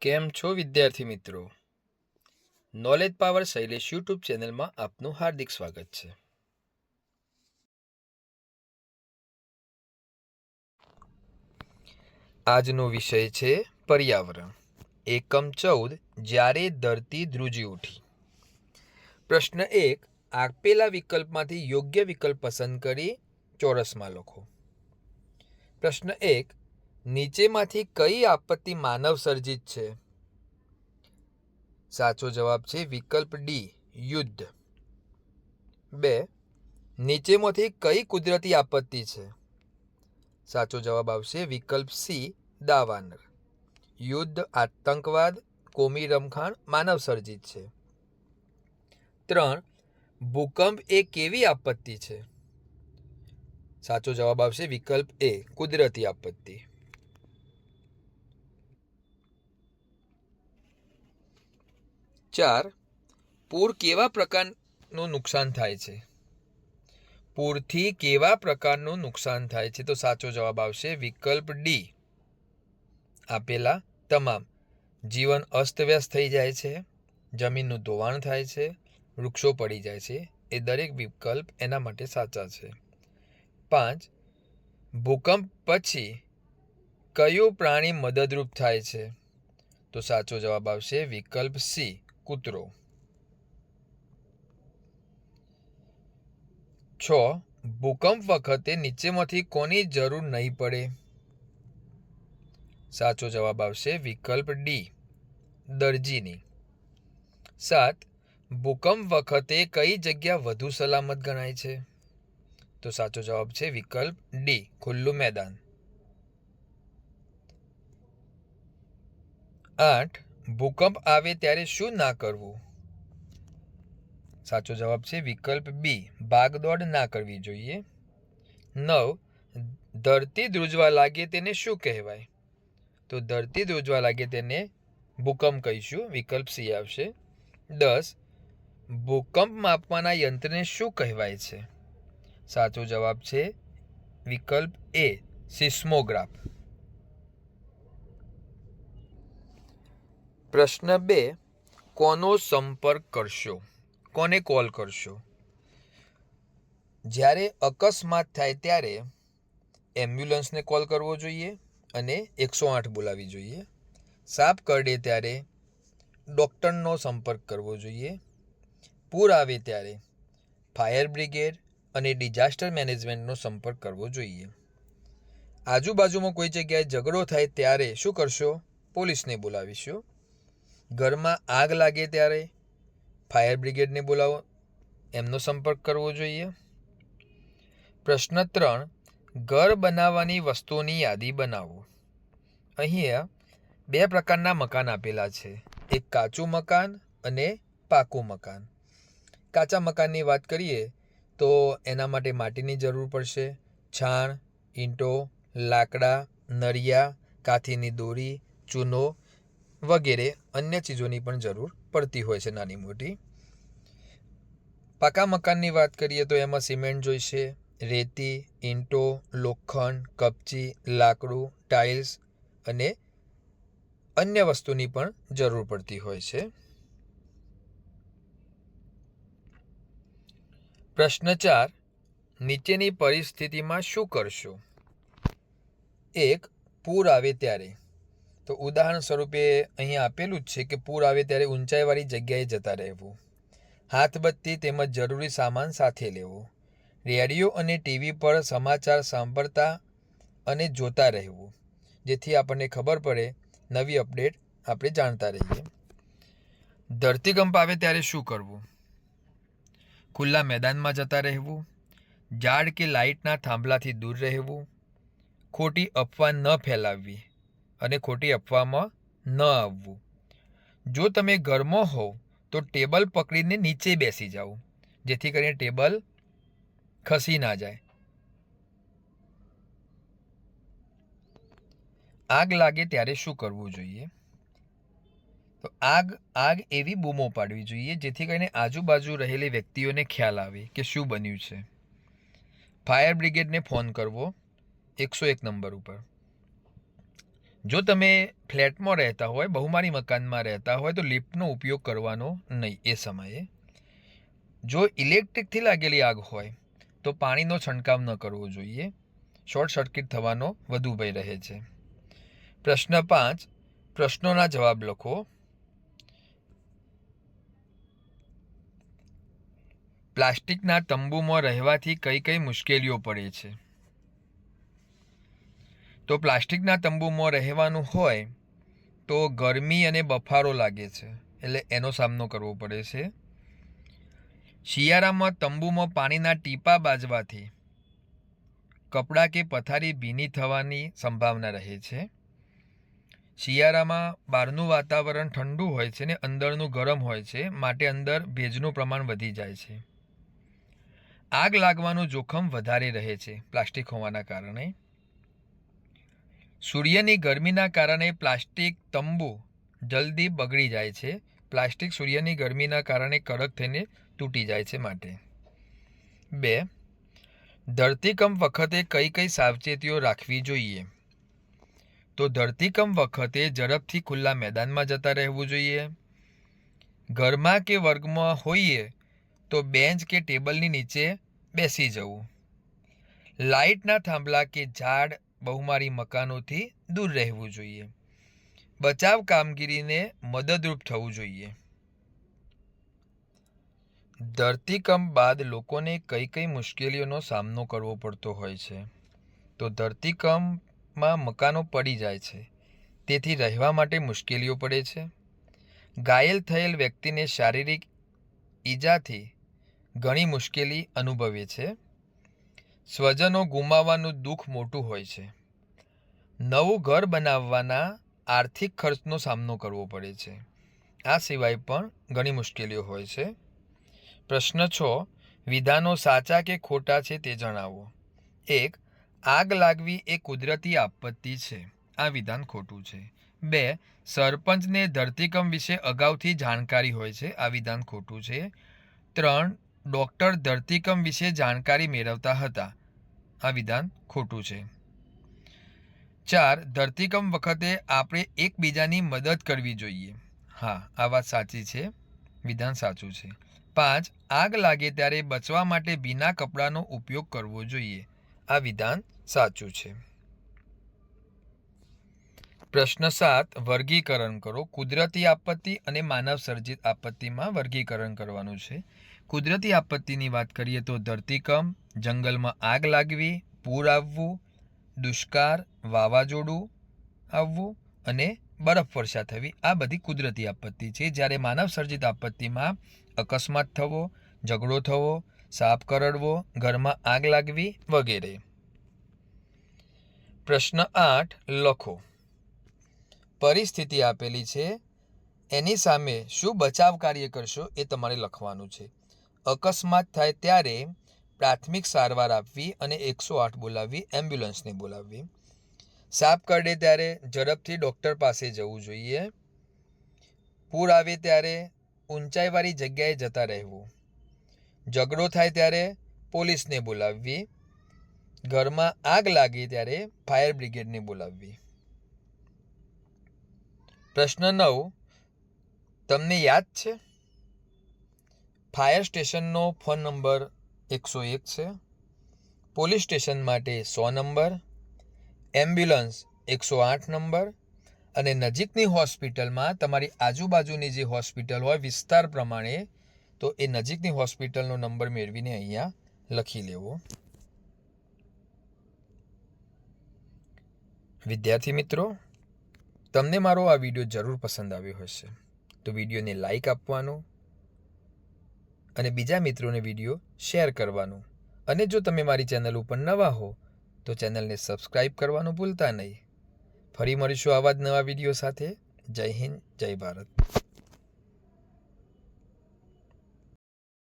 કેમ છો વિદ્યાર્થી મિત્રો? નોલેજ પાવર શૈલેષ યુટ્યુબ ચેનલમાં આપનું હાર્દિક સ્વાગત છે. આજનો વિષય છે પર્યાવરણ. એકમ 14 જ્યારે ધરતી ધ્રુજી ઉઠી. પ્રશ્ન 1. આપેલા વિકલ્પમાંથી યોગ્ય વિકલ્પ પસંદ કરી ચોરસમાં લખો. પ્રશ્ન 1. નીચેમાંથી કઈ આપત્તિ માનવ સર્જિત છે? સાચો જવાબ છે વિકલ્પ ડી, યુદ્ધ. 2. નીચેમાંથી કઈ કુદરતી આપત્તિ છે? સાચો જવાબ આવશે વિકલ્પ સી, દાવાનળ. યુદ્ધ, આતંકવાદ, કોમી રમખાણ માનવ સર્જિત છે. 3. ભૂકંપ એ કેવી આપત્તિ છે? સાચો જવાબ આવશે વિકલ્પ એ, કુદરતી આપત્તિ. 4. પૂર કેવા પ્રકારનું નુકસાન થાય છે? પૂરથી કેવા પ્રકારનું નુકસાન થાય છે? તો સાચો જવાબ આવશે વિકલ્પ ડી, આપેલા તમામ. જીવન અસ્તવ્યસ્ત થઈ જાય છે, જમીનનું ધોવાણ થાય છે, વૃક્ષો પડી જાય છે. એ દરેક વિકલ્પ એના માટે સાચા છે. 5. ભૂકંપ પછી કયું પ્રાણી મદદરૂપ થાય છે? તો સાચો જવાબ આવશે વિકલ્પ સી, કૂતરો. 6. ભૂકંપ વખતે નીચેમાંથી કોની જરૂર નહીં પડે? સાચો જવાબ આવશે વિકલ્પ ડી, દરજીની. 7. ભૂકંપ વખતે કઈ જગ્યા વધુ સલામત ગણાય છે? તો સાચો જવાબ છે વિકલ્પ ડી, ખુલ્લું મેદાન. 8. ભૂકંપ આવે ત્યારે શું ના કરવું? સાચો જવાબ છે વિકલ્પ બી, ભાગદોડ ના કરવી જોઈએ. 9. ધરતી ધ્રુજવા લાગે તેને શું કહેવાય? તો ધરતી ધ્રુજવા લાગે તેને ભૂકંપ કહીશું, વિકલ્પ સી આવશે. 10. ભૂકંપ માપવાના યંત્રને શું કહેવાય છે? સાચો જવાબ છે વિકલ્પ એ, સિસ્મોગ્રાફ. પ્રશ્ન 2. કોનો સંપર્ક કરશો? કોને કોલ કરશો? જ્યારે અકસ્માત થાય ત્યારે એમ્બ્યુલન્સને કોલ કરવો જોઈએ અને 108 બોલાવવી જોઈએ. સાપ કરડે ત્યારે ડૉક્ટરનો સંપર્ક કરવો જોઈએ. પૂર આવે ત્યારે ફાયર બ્રિગેડ અને ડિઝાસ્ટર મેનેજમેન્ટનો સંપર્ક કરવો જોઈએ. આજુબાજુમાં કોઈ જગ્યાએ ઝઘડો થાય ત્યારે શું કરશો? પોલીસને બોલાવીશું. ઘરમાં આગ લાગે ત્યારે ફાયર બ્રિગેડને બોલાવો, એમનો સંપર્ક કરવો જોઈએ. પ્રશ્ન 3. ઘર બનાવવાની વસ્તુઓની યાદી બનાવો. અહીંયા 2 પ્રકારના મકાન આપેલા છે, એક કાચું મકાન અને પાકું મકાન. કાચા મકાનની વાત કરીએ તો એના માટે માટીની જરૂર પડશે, છાણ, ઈંટો, લાકડા, નળિયા, કાથીની દોરી, ચૂનો વગેરે અન્ય ચીજોની પણ જરૂર પડતી હોય છે, નાની મોટી. પાકા મકાનની વાત કરીએ તો એમાં સિમેન્ટ જોઈશે, રેતી, ઈંટો, લોખંડ, કપચી, લાકડું, ટાઇલ્સ અને અન્ય વસ્તુની પણ જરૂર પડતી હોય છે. પ્રશ્ન 4. નીચેની પરિસ્થિતિમાં શું કરશો? 1. પૂર આવે ત્યારે. તો ઉદાહરણ સ્વરૂપે અહીંયા આપેલું જ છે કે પૂર આવે ત્યારે ઊંચાઈવાળી જગ્યાએ જતા રહેવું. હાથબત્તી તેમજ જરૂરી સામાન સાથે લેવો. રેડિયો અને ટીવી પર સમાચાર સાંભળતા અને જોતા રહેવું, જેથી આપણને ખબર પડે, નવી અપડેટ આપણે જાણતા રહીએ. ધરતીકંપ આવે ત્યારે શું કરવું? ખુલ્લા મેદાનમાં જતા રહેવું, ઝાડ કે લાઇટના થાંભલાથી દૂર રહેવું, ખોટી અફવા ન ફેલાવવી અને ખોટી અફવામાં ન આવવું. જો તમે ઘરમાં હોવ તો ટેબલ પકડીને નીચે બેસી જાઓ, જેથી કરીને ટેબલ ખસી ના જાય. આગ લાગે ત્યારે શું કરવું જોઈએ? તો આગ એવી બૂમો પાડવી જોઈએ જેથી કરીને આજુબાજુ રહેલી વ્યક્તિઓને ખ્યાલ આવે કે શું બન્યું છે. ફાયર બ્રિગેડને ફોન કરવો 101 નંબર ઉપર. જો તમે ફ્લેટમાં રહેતા હોય, બહુમાળી મકાનમાં રહેતા હોય તો લિફ્ટનો ઉપયોગ કરવાનો નહીં એ સમયે. જો ઇલેક્ટ્રિકથી લાગેલી આગ હોય તો પાણીનો છંટકાવ ન કરવો જોઈએ. શોર્ટ સર્કિટ થવાનો વધુ ભય રહે છે. પ્રશ્ન 5, પ્રશ્નોના જવાબ લખો. પ્લાસ્ટિકના તંબુમાં રહેવાથી કઈ કઈ મુશ્કેલીઓ પડે છે? તો પ્લાસ્ટિકના તંબુમાં રહેવાનું હોય તો ગરમી અને બફારો લાગે છે, એટલે એનો સામનો કરવો પડે છે. શિયાળામાં તંબુમાં પાણીના ટીપા બાજવાથી કપડાં કે પથારી ભીની થવાની સંભાવના રહે છે. શિયાળામાં બહારનું વાતાવરણ ઠંડુ હોય છે ને અંદરનું ગરમ હોય છે, માટે અંદર ભેજનું પ્રમાણ વધી જાય છે. આગ લાગવાનું જોખમ વધારે રહે છે પ્લાસ્ટિક હોવાના કારણે. સૂર્યની ગરમીના કારણે પ્લાસ્ટિક તંબુ જલ્દી બગડી જાય છે. પ્લાસ્ટિક સૂર્યની ગરમીના કારણે કડક થઈને તૂટી જાય છે માટે. 2, ધરતીકંપ વખતે કઈ કઈ સાવચેતીઓ રાખવી જોઈએ? તો ધરતીકંપ વખતે ઝડપથી ખુલ્લા મેદાનમાં જતા રહેવું જોઈએ. ઘરમાં કે વર્ગમાં હોઈએ તો બેન્ચ કે ટેબલની નીચે બેસી જવું. લાઇટના થાંભલા કે ઝાડ બહુમાળી મકાનોથી દૂર રહેવું જોઈએ. બચાવ કામગીરીને મદદરૂપ થવું જોઈએ. ધરતીકંપ બાદ લોકોને કઈ કઈ મુશ્કેલીઓનો સામનો કરવો પડતો હોય છે? તો ધરતીકંપમાં મકાનો પડી જાય છે, તેથી રહેવા માટે મુશ્કેલીઓ પડે છે. ઘાયલ થયેલ વ્યક્તિને શારીરિક ઈજાથી ઘણી મુશ્કેલી અનુભવે છે. સ્વજનો ગુમાવવાનું દુઃખ મોટું હોય છે. નવું ઘર બનાવવાના આર્થિક ખર્ચનો સામનો કરવો પડે છે. આ સિવાય પણ ઘણી મુશ્કેલીઓ હોય છે. પ્રશ્ન 6, વિધાનો સાચા કે ખોટા છે તે જણાવો. 1, આગ લાગવી એ કુદરતી આપત્તિ છે. આ વિધાન ખોટું છે. 2, સરપંચને ધરતીકંપ વિશે અગાઉથી જાણકારી હોય છે. આ વિધાન ખોટું છે. 3, ડૉક્ટર ધરતીકંપ વિશે જાણકારી મેળવતા હતા. આ વિધાન ખોટું છે. 4, ધરતીકંપ વખતે આપણે એકબીજાની મદદ કરવી જોઈએ. હા, આ વાત સાચી છે. વિધાન સાચું છે. 5, આગ લાગે ત્યારે બચવા માટે ભીના કપડાનો ઉપયોગ કરવો જોઈએ. આ વિધાન સાચું છે. પ્રશ્ન 7, વર્ગીકરણ કરો. કુદરતી આપત્તિ અને માનવ સર્જિત આપત્તિમાં વર્ગીકરણ કરવાનું છે. કુદરતી આપત્તિની વાત કરીએ તો ધરતીકંપ, જંગલમાં આગ લાગવી, પૂર આવવું, દુષ્કાળ, વાવાઝોડું આવવું અને બરફવર્ષા થવી, આ બધી કુદરતી આપત્તિ છે. જ્યારે માનવ સર્જિત આપત્તિમાં અકસ્માત થવો, ઝઘડો થવો, સાપ કરડવો, ઘરમાં આગ લાગવી વગેરે. પ્રશ્ન 8 લખો. પરિસ્થિતિ આપેલી છે, એની સામે શું બચાવ કાર્ય કરશો એ તમારે લખવાનું છે. અકસ્માત થાય ત્યારે પ્રાથમિક સારવાર આપવી અને 108 બોલાવવી, એમ્બ્યુલન્સને બોલાવવી. સાપ કરડે ત્યારે ઝડપથી ડૉક્ટર પાસે જવું જોઈએ. પૂર આવે ત્યારે ઊંચાઈવાળી જગ્યાએ જતા રહેવું. ઝઘડો થાય ત્યારે પોલીસને બોલાવવી. ઘરમાં આગ લાગે ત્યારે ફાયર બ્રિગેડને બોલાવવી. પ્રશ્ન 9, તમને યાદ છે? ફાયર સ્ટેશનનો ફોન નંબર 101 છે. પોલીસ સ્ટેશન માટે 100 નંબર, એમ્બ્યુલન્સ 108 નંબર અને નજીકની હોસ્પિટલમાં તમારી આજુબાજુની જે હોસ્પિટલ હોય વિસ્તાર પ્રમાણે, તો એ નજીકની હોસ્પિટલનો નંબર મેળવીને અહીંયા લખી લેવો. વિદ્યાર્થી મિત્રો, તમને મારો આ વિડીયો જરૂર પસંદ આવ્યો હશે તો વિડીયોને લાઈક આપવાનું અને બીજા મિત્રોને વિડીયો શેર કરવાનું, અને જો તમે મારી ચેનલ ઉપર નવા હો તો ચેનલને સબસ્ક્રાઈબ કરવાનું ભૂલતા નહીં. ફરી મળીશું આવા જ નવા વિડીયો સાથે. જય હિન્દ, જય ભારત.